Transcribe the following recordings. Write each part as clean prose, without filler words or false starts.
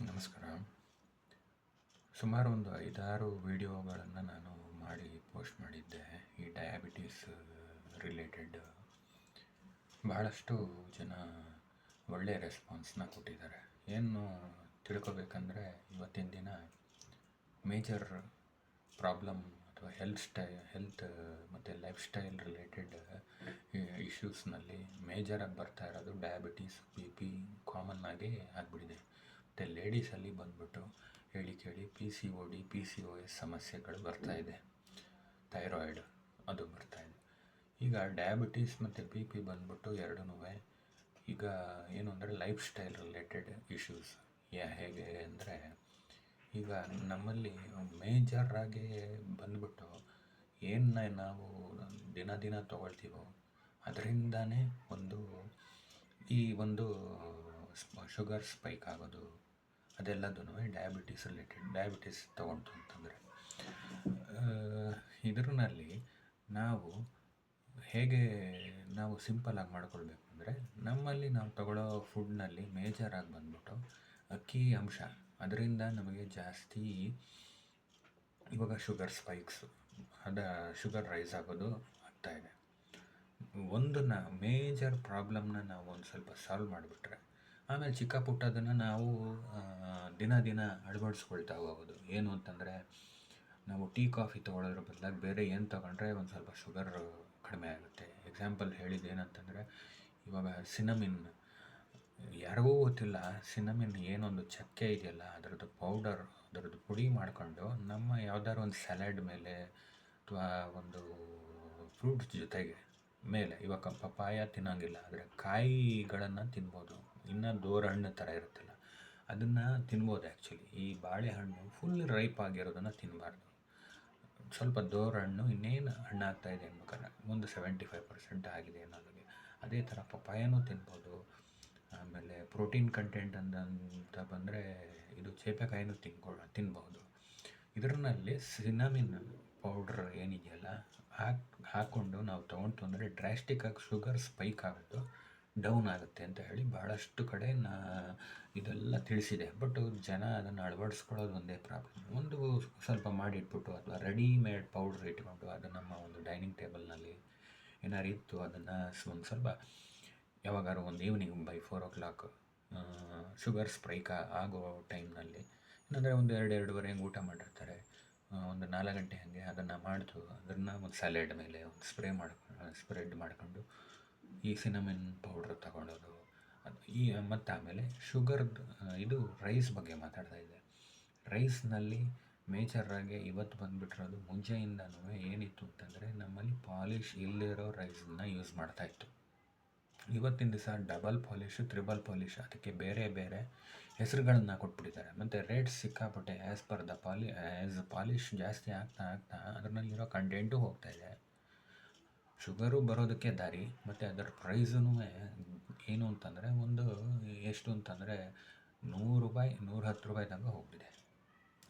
ನಮಸ್ಕಾರ. ಸುಮಾರು ಒಂದು 5-6 ವಿಡಿಯೋಗಳನ್ನು ನಾನು ಮಾಡಿ ಪೋಸ್ಟ್ ಮಾಡಿದ್ದೆ. ಈ ಡಯಾಬಿಟೀಸ್ ರಿಲೇಟೆಡ್ ಬಹಳಷ್ಟು ಜನ ಒಳ್ಳೆಯ ರೆಸ್ಪಾನ್ಸ್ನ ಕೊಟ್ಟಿದ್ದಾರೆ. ಏನು ತಿಳ್ಕೊಬೇಕಂದ್ರೆ ಇವತ್ತಿನ ದಿನ ಮೇಜರ್ ಪ್ರಾಬ್ಲಮ್ ಅಥವಾ ಹೆಲ್ತ್ ಮತ್ತು ಲೈಫ್ ಸ್ಟೈಲ್ ರಿಲೇಟೆಡ್ ಇಶ್ಯೂಸ್ನಲ್ಲಿ ಮೇಜರಾಗಿ ಬರ್ತಾ ಇರೋದು ಡಯಾಬಿಟೀಸ್, BP ಕಾಮನ್ ಆಗಿ ಆಗಿಬಿಟ್ಟಿದೆ. ಮತ್ತು ಲೇಡೀಸಲ್ಲಿ ಬಂದ್ಬಿಟ್ಟು ಹೇಳಿ ಕೇಳಿ PCOD, PCOS ಸಮಸ್ಯೆಗಳು ಬರ್ತಾಯಿದೆ. ಥೈರಾಯ್ಡ್ ಅದು ಬರ್ತಾಯಿದೆ. ಈಗ ಡಯಾಬಿಟೀಸ್ ಮತ್ತು BP ಬಂದ್ಬಿಟ್ಟು ಎರಡೂ ಈಗ ಏನು ಅಂದರೆ ಲೈಫ್ ಸ್ಟೈಲ್ ರಿಲೇಟೆಡ್ ಇಶ್ಯೂಸ್. ಹೇಗೆ ಅಂದರೆ ಈಗ ನಮ್ಮಲ್ಲಿ ಮೇಜರಾಗಿ ಬಂದ್ಬಿಟ್ಟು ಏನು ನಾವು ದಿನ ತೊಗೊಳ್ತೀವೋ ಅದರಿಂದನೇ ಈ ಒಂದು ಶುಗರ್ ಸ್ಪೈಕ್ ಆಗೋದು ಅದೆಲ್ಲದೂ ಡಯಾಬಿಟೀಸ್ ರಿಲೇಟೆಡ್. ಡಯಾಬಿಟೀಸ್ ತೊಗೊಂಡು ಅಂತಂದರೆ ಇದರಲ್ಲಿ ಹೇಗೆ ನಾವು ಸಿಂಪಲಾಗಿ ಮಾಡ್ಕೊಳ್ಬೇಕು ಅಂದರೆ ನಮ್ಮಲ್ಲಿ ನಾವು ತಗೊಳ್ಳೋ ಫುಡ್ನಲ್ಲಿ ಮೇಜರಾಗಿ ಬಂದ್ಬಿಟ್ಟು ಅಕ್ಕಿ ಅಂಶ, ಅದರಿಂದ ನಮಗೆ ಜಾಸ್ತಿ ಇವಾಗ ಶುಗರ್ ಸ್ಪೈಕ್ಸು ಶುಗರ್ ರೈಸ್ ಆಗೋದು ಆಗ್ತಾಯಿದೆ. ಮೇಜರ್ ಪ್ರಾಬ್ಲಮ್ನ ನಾವು ಒಂದು ಸ್ವಲ್ಪ ಸಾಲ್ವ್ ಮಾಡಿಬಿಟ್ರೆ ಆಮೇಲೆ ಚಿಕ್ಕ ಪುಟ್ಟದನ್ನು ನಾವು ದಿನ ಅಳವಡಿಸ್ಕೊಳ್ತಾ ಹೋಗೋದು. ಏನು ಅಂತಂದರೆ ನಾವು ಟೀ ಕಾಫಿ ತೊಗೊಳೋದ್ರ ಬದಲಾಗಿ ಬೇರೆ ಏನು ತೊಗೊಂಡ್ರೆ ಒಂದು ಸ್ವಲ್ಪ ಶುಗರ್ ಕಡಿಮೆ ಆಗುತ್ತೆ. ಎಕ್ಸಾಂಪಲ್ ಹೇಳಿದ್ದು ಏನಂತಂದರೆ ಇವಾಗ ಸಿನಮಿನ್, ಯಾರಿಗೂ ಗೊತ್ತಿಲ್ಲ ಸಿನಮಿನ್ ಏನೊಂದು ಚಕ್ಕೆ ಇದೆಯಲ್ಲ ಅದರದ್ದು ಪೌಡರ್, ಅದರದ್ದು ಪುಡಿ ಮಾಡಿಕೊಂಡು ನಮ್ಮ ಯಾವ್ದಾದ್ರು ಒಂದು ಸಲಾಡ್ ಮೇಲೆ ಅಥವಾ ಒಂದು ಫ್ರೂಟ್ಸ್ ಜೊತೆಗೆ ಮೇಲೆ, ಇವಾಗ ಪಪಾಯ ತಿನ್ನೋಂಗಿಲ್ಲ ಆದರೆ ಕಾಯಿಗಳನ್ನು ತಿನ್ಬೋದು. ಇನ್ನು ಹಣ್ಣು ಥರ ಇರುತ್ತಲ್ಲ ಅದನ್ನು ತಿನ್ಬೋದು. ಆ್ಯಕ್ಚುಲಿ ಈ ಬಾಳೆಹಣ್ಣು ಫುಲ್ ರೈಪ್ ಆಗಿರೋದನ್ನು ತಿನ್ನಬಾರ್ದು. ಸ್ವಲ್ಪ ಹಣ್ಣು ಇನ್ನೇನು ಹಣ್ಣು ಆಗ್ತಾಯಿದೆ ಅನ್ಬೇಕಾದ್ರೆ ಒಂದು 75% ಆಗಿದೆ ಅನ್ನೋದಕ್ಕೆ ಅದೇ ಥರ ಪಪಾಯನೂ ತಿನ್ಬೋದು. ಆಮೇಲೆ ಪ್ರೋಟೀನ್ ಕಂಟೆಂಟ್ ಅಂತ ಬಂದರೆ ಇದು ಚೇಪೆಕಾಯಿನೂ ತಿನ್ಬೋದು. ಇದರಲ್ಲಿ ಸಿನಮಿನ್ ಪೌಡ್ರ್ ಏನಿದೆಯಲ್ಲ ಹಾಕ್ಕೊಂಡು ನಾವು ತೊಗೊಂಡು ಅಂದರೆ ಡ್ರಾಸ್ಟಿಕ್ಕಾಗಿ ಶುಗರ್ ಸ್ಪೈಕ್ ಆಗೋದು ಡೌನ್ ಆಗುತ್ತೆ ಅಂತ ಹೇಳಿ ಭಾಳಷ್ಟು ಕಡೆ ಇದೆಲ್ಲ ತಿಳಿಸಿದೆ. ಬಟ್ ಜನ ಅದನ್ನು ಅಳವಡಿಸ್ಕೊಳ್ಳೋದು ಒಂದೇ ಪ್ರಾಬ್ಲಮ್. ಒಂದು ಸ್ವಲ್ಪ ಮಾಡಿಟ್ಬಿಟ್ಟು ಅಥವಾ ರೆಡಿಮೇಡ್ ಪೌಡ್ರ್ ಇಟ್ಕೊಂಡು ಅದು ನಮ್ಮ ಒಂದು ಡೈನಿಂಗ್ ಟೇಬಲ್ನಲ್ಲಿ ಏನಾರು ಇತ್ತು ಅದನ್ನು ಒಂದು ಸ್ವಲ್ಪ ಯಾವಾಗಾದ್ರು ಒಂದು evening by 4 o'clock sugar spike ಆಗೋ ಟೈಮ್ನಲ್ಲಿ, ಏನಂದರೆ ಒಂದು 2-2:30 ಊಟ ಮಾಡಿರ್ತಾರೆ, ಒಂದು 4 ಗಂಟೆ ಹಾಗೆ ಅದನ್ನು ಅದನ್ನು ಒಂದು ಸ್ಯಾಲೆಡ್ ಮೇಲೆ ಒಂದು ಸ್ಪ್ರೆಡ್ ಮಾಡ್ಕೊಂಡು ಈ ಸಿನಮಿನ್ ಪೌಡ್ರ್ ತಗೊಳ್ಳೋದು. ಮತ್ತು ಆಮೇಲೆ ಶುಗರ್ದು ಇದು ರೈಸ್ ಬಗ್ಗೆ ಮಾತಾಡ್ತಾ ಇದ್ದೆ. ರೈಸ್ನಲ್ಲಿ ಮೇಜರಾಗಿ ಇವತ್ತು ಬಂದುಬಿಟ್ಟಿರೋದು, ಮುಂಚೆಯಿಂದನೂ ಏನಿತ್ತು ಅಂತಂದರೆ ನಮ್ಮಲ್ಲಿ ಪಾಲಿಶ್ ಇಲ್ಲದಿರೋ ರೈಸನ್ನು ಯೂಸ್ ಮಾಡ್ತಾಯಿತ್ತು. ಇವತ್ತಿನ ದಿವಸ ಡಬಲ್ ಪಾಲಿಶು, ತ್ರಿಬಲ್ ಪಾಲಿಶ್, ಅದಕ್ಕೆ ಬೇರೆ ಬೇರೆ ಹೆಸರುಗಳನ್ನು ಕೊಟ್ಬಿಟ್ಟಿದ್ದಾರೆ. ಮತ್ತು ರೇಟ್ಸ್ ಸಿಕ್ಕಾಪಟ್ಟೆ ಪಾಲಿಶ್ ಜಾಸ್ತಿ ಆಗ್ತಾ ಅದರಲ್ಲಿರೋ ಕಂಟೆಂಟು ಹೋಗ್ತಾಯಿದೆ. ಶುಗರು ಬರೋದಕ್ಕೆ ದಾರಿ, ಮತ್ತು ಅದರ ಪ್ರೈಸೂ ಏನು ಅಂತಂದರೆ ಎಷ್ಟು ಅಂತಂದರೆ ₹100, ₹110 ತನಕ ಹೋಗ್ತಿದೆ.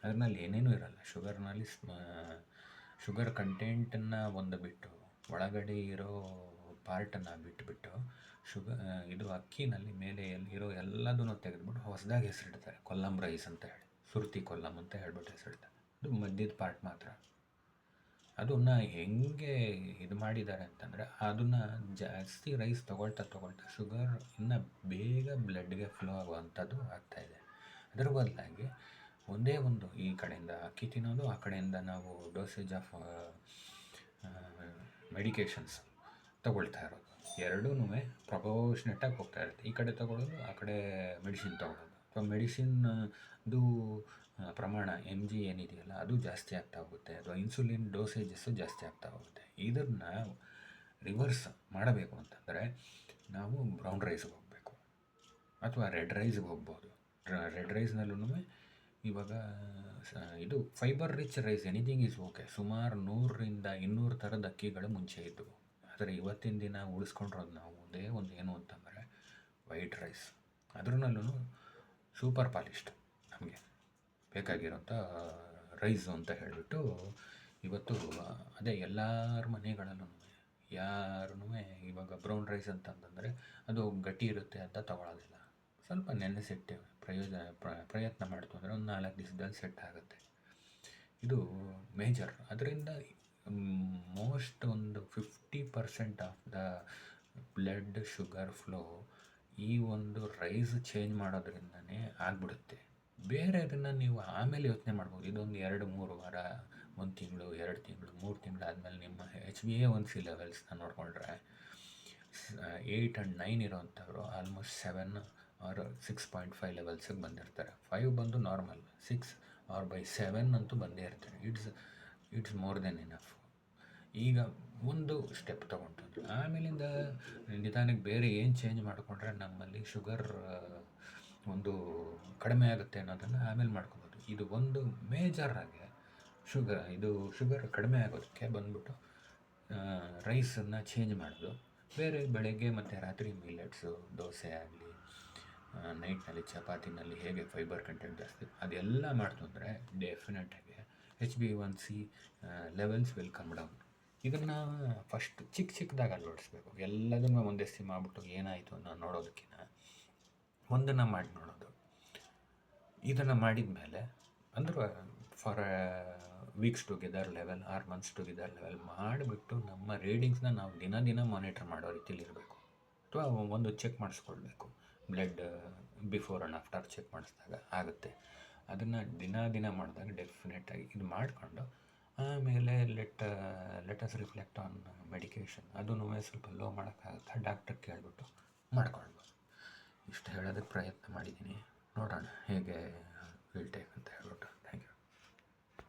ಅದರಲ್ಲಿ ಏನೇನೂ ಇರಲ್ಲ. ಶುಗರ್ ಕಂಟೆಂಟನ್ನು ಒಂದು ಬಿಟ್ಟು ಒಳಗಡೆ ಇರೋ ಪಾರ್ಟನ್ನು ಬಿಟ್ಟುಬಿಟ್ಟು ಇದು ಅಕ್ಕಿನಲ್ಲಿ ಮೇಲೆ ಇರೋ ಎಲ್ಲದನ್ನು ತೆಗೆದುಬಿಟ್ಟು ಹೊಸದಾಗಿ ಹೆಸರಿಡ್ತಾರೆ. ಕೊಲ್ಲಂ ರೈಸ್ ಅಂತ ಹೇಳಿ, ಸುರ್ತಿ ಕೊಲ್ಲಂ ಅಂತ ಹೇಳ್ಬಿಟ್ಟು ಹೆಸರಿಡ್ತಾರೆ. ಅದು ಮಧ್ಯದ ಪಾರ್ಟ್ ಮಾತ್ರ. ಅದನ್ನು ಹೆಂಗೆ ಇದು ಮಾಡಿದ್ದಾರೆ ಅಂತಂದರೆ ಅದನ್ನು ಜಾಸ್ತಿ ರೈಸ್ ತೊಗೊಳ್ತಾ ಶುಗರ್ ಇನ್ನು ಬೇಗ ಬ್ಲಡ್ಗೆ ಫ್ಲೋ ಆಗುವಂಥದ್ದು ಆಗ್ತಾಯಿದೆ. ಅದರ ಬದಲಾಗಿ ಒಂದೇ ಒಂದು ಈ ಕಡೆಯಿಂದ ಅಕ್ಕಿ ತಿನ್ನೋದು, ಆ ಕಡೆಯಿಂದ ನಾವು ಡೋಸೇಜ್ ಆಫ್ ಮೆಡಿಕೇಷನ್ಸ್ ತೊಗೊಳ್ತಾ ಇರೋದು, ಎರಡೂ ಪ್ರಪೋರ್ಷನೇಟಾಗಿ ಹೋಗ್ತಾ ಇರುತ್ತೆ. ಈ ಕಡೆ ತೊಗೊಳ್ಳೋದು, ಆ ಕಡೆ ಮೆಡಿಸಿನ್ ತೊಗೊಳ್ಳೋದು, ಅಥವಾ ಮೆಡಿಸಿನ್ದು ಪ್ರಮಾಣ MG ಏನಿದೆಯಲ್ಲ ಅದು ಜಾಸ್ತಿ ಆಗ್ತಾ ಹೋಗುತ್ತೆ, ಅಥವಾ ಇನ್ಸುಲಿನ್ ಡೋಸೇಜಸ್ಸು ಜಾಸ್ತಿ ಆಗ್ತಾ ಹೋಗುತ್ತೆ. ಇದನ್ನು ರಿವರ್ಸ್ ಮಾಡಬೇಕು ಅಂತಂದರೆ ನಾವು ಬ್ರೌನ್ ರೈಸ್ಗೆ ಹೋಗಬೇಕು ಅಥವಾ ರೆಡ್ ರೈಸ್ಗೆ ಹೋಗ್ಬೋದು. ರೆಡ್ ರೈಸ್ನಲ್ಲೂ ಇವಾಗ ಇದು fibre rich rice, anything is okay. ಸುಮಾರು 100-200 ಥರದ ಅಕ್ಕಿಗಳು ಮುಂಚೆ ಇದ್ದವು. ಆದರೆ ಇವತ್ತಿನ ದಿನ ಉಳಿಸ್ಕೊಂಡಿರೋದು ನಾವು ಒಂದೇ ಒಂದು ಏನು ಅಂತಂದರೆ ವೈಟ್ ರೈಸ್. ಅದ್ರಲ್ಲೂ ಸೂಪರ್ ಪಾಲಿಶ್ಡ್ ನಮಗೆ ಬೇಕಾಗಿರೋಂಥ ರೈಸು ಅಂತ ಹೇಳಿಬಿಟ್ಟು ಇವತ್ತು ಅದೇ ಎಲ್ಲರ ಮನೆಗಳಲ್ಲೂ ಯಾರೂ ಇವಾಗ ಬ್ರೌನ್ ರೈಸ್ ಅಂತಂದರೆ ಅದು ಗಟ್ಟಿ ಇರುತ್ತೆ ಅಂತ ತೊಗೊಳ್ಳೋದಿಲ್ಲ. ಸ್ವಲ್ಪ ನೆನೆಸಿಟ್ಟು ಪ್ರಯತ್ನ ಮಾಡ್ತು ಅಂದರೆ ಒಂದು 4 ದಿವಸದಲ್ಲಿ ಸೆಟ್ ಆಗುತ್ತೆ. ಇದು ಮೇಜರ್. ಅದರಿಂದ ಮೋಸ್ಟ್ ಒಂದು 50% of the blood sugar flow ಈ ಒಂದು ರೈಸ್ ಚೇಂಜ್ ಮಾಡೋದ್ರಿಂದನೇ ಆಗಿಬಿಡುತ್ತೆ. ಬೇರೆ ಅದನ್ನು ನೀವು ಆಮೇಲೆ ಯೋಚನೆ ಮಾಡ್ಬೋದು. ಇದೊಂದು 2-3 ವಾರ, 1 ತಿಂಗಳು, 2 ತಿಂಗಳು, 3 ತಿಂಗಳು ಆದಮೇಲೆ ನಿಮ್ಮ HbA1c ಲೆವೆಲ್ಸ್ನ ನೋಡಿಕೊಂಡ್ರೆ 8 and 9 ಇರೋವಂಥವ್ರು ಆಲ್ಮೋಸ್ಟ್ 7 or 6.5 ಲೆವೆಲ್ಸಿಗೆ ಬಂದಿರ್ತಾರೆ. 5 ಬಂದು ನಾರ್ಮಲ್, 6 or by 7 ಅಂತೂ ಬಂದೇ ಇರ್ತಾರೆ. It's more than enough. ಈಗ ಒಂದು ಸ್ಟೆಪ್ ತೊಗೊಂಡ್ರು, ಆಮೇಲಿಂದ ನಿಧಾನಕ್ಕೆ ಬೇರೆ ಏನು ಚೇಂಜ್ ಮಾಡಿಕೊಂಡ್ರೆ ನಮ್ಮಲ್ಲಿ ಶುಗರ್ ಒಂದು ಕಡಿಮೆ ಆಗುತ್ತೆ ಅನ್ನೋದನ್ನು ಆಮೇಲೆ ಮಾಡ್ಕೊಬೋದು. ಇದು ಒಂದು ಮೇಜರಾಗಿ ಶುಗರ್ ಕಡಿಮೆ ಆಗೋದಕ್ಕೆ ಬಂದ್ಬಿಟ್ಟು ರೈಸನ್ನು ಚೇಂಜ್ ಮಾಡೋದು. ಬೇರೆ ಬೆಳಗ್ಗೆ ಮತ್ತು ರಾತ್ರಿ ಮಿಲೆಟ್ಸು, ದೋಸೆ ಆಗಲಿ, ನೈಟ್ನಲ್ಲಿ ಚಪಾತಿನಲ್ಲಿ ಹೇಗೆ ಫೈಬರ್ ಕಂಟೆಂಟ್ ಜಾಸ್ತಿ, ಅದೆಲ್ಲ ಮಾಡ್ತು ಅಂದರೆ ಡೆಫಿನೆಟಾಗಿ HbA1c levels will come down. ಇದನ್ನು ಫಸ್ಟ್ ಚಿಕ್ಕದಾಗಿ ಅಳವಡಿಸ್ಬೇಕು. ಎಲ್ಲದನ್ನು ಒಂದೇ ಸಿ ಮಾಡಿಬಿಟ್ಟು ಏನಾಯಿತು ಅನ್ನೋ ನೋಡೋದಕ್ಕಿಂತ ಒಂದನ್ನು ಮಾಡಿ ನೋಡೋದು. ಇದನ್ನು ಮಾಡಿದ ಮೇಲೆ ಅಂದ್ರೆ for weeks together level or months together level ಮಾಡಿಬಿಟ್ಟು ನಮ್ಮ ರೀಡಿಂಗ್ಸ್ನ ನಾವು ದಿನ ಮಾನಿಟರ್ ಮಾಡೋ ರೀತಿಲಿ ಇರಬೇಕು. ಅಥವಾ ಒಂದು ಚೆಕ್ ಮಾಡಿಸ್ಕೊಳ್ಬೇಕು. Blood before and after check ಮಾಡಿಸಿದಾಗ ಆಗುತ್ತೆ. ಅದನ್ನು ದಿನ ಮಾಡಿದಾಗ ಡೆಫಿನೆಟಾಗಿ ಇದು ಮಾಡಿಕೊಂಡು ಆಮೇಲೆ ಲೆಟಸ್ ರಿಫ್ಲೆಕ್ಟ್ ಆನ್ ಮೆಡಿಕೇಷನ್. ಅದನ್ನು ಸ್ವಲ್ಪ ಲೋ ಮಾಡೋಕ್ಕಾಗುತ್ತಾ ಡಾಕ್ಟರ್ ಕೇಳಿಬಿಟ್ಟು ಮಾಡ್ಕೊಳ್ಬೋದು. ಇಷ್ಟು ಹೇಳೋದಕ್ಕೆ ಪ್ರಯತ್ನ ಮಾಡಿದ್ದೀನಿ. ನೋಡೋಣ ಹೇಗೆ ವಿಲ್ ಟೇಕ್ ಅಂತ ಹೇಳ್ಬಿಟ್ಟು.